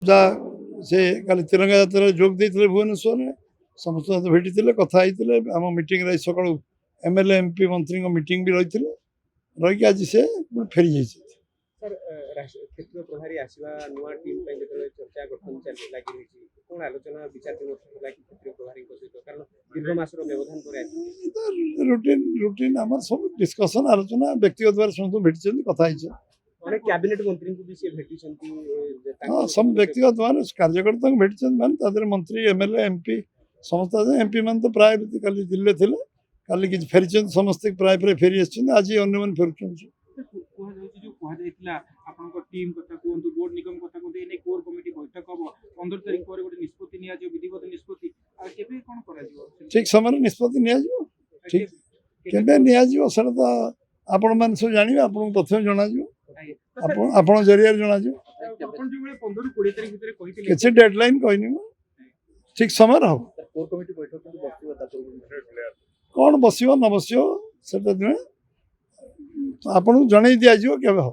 से काली तिरंगा यात्रा जोग देते भुवनेश्वर में समस्त सहित भेटी कथा आम मीटिंग रही सका एमएलए एमपी मंत्री मीटिंग भी रही रही आज से फेरी जाइए सर क्षेत्रीय प्रभारी आसवा नुआ टीम चर्चा गठन लगी रही कौन आलोचना विचार विमर्श होला कि क्षेत्रीय प्रभारी सहित कारण दीर्घ मासर व्यवधान पर रूटीन रूटीन आम सब डिस्कसन आलोचना व्यक्तिगत भाव समस्त भेटी कथा अनेक कैबिनेट मंत्री को भी से भेटी हाँ सब व्यक्तिगत भाव कार्यकर्ता भेटी मानते मंत्री एमएलए एमपी समस्त एमपी मान तो प्राय कल दिल्ली थे काली कि फेरी समस्ते प्राय प्राय फेरी आज अन्य फेरुं टीम कथा कहतु बोर्ड निगम कथा कहतु एने कोर कमिटी बैठक हम 15 तारिख पर गोटे निष्पत्ति निया जो विधिवत निष्पत्ति आ केबे कोन करा जिवो ठीक समय निष्पत्ति निया जिवो ठीक केबे निया जिवो सर तो आपण मान सब जानिबे आपण प्रथम जणा जिवो आपण जरिया जणा जिवो आपण जो 15 20 तारिख भीतर कहिथिले किछि डेडलाइन कहनी ठीक समय हो कोर कमिटी बैठक बसिबो ता कौन बसिबो न बसिबो सेटा दिन आपण जणै दिया जिवो केबे हो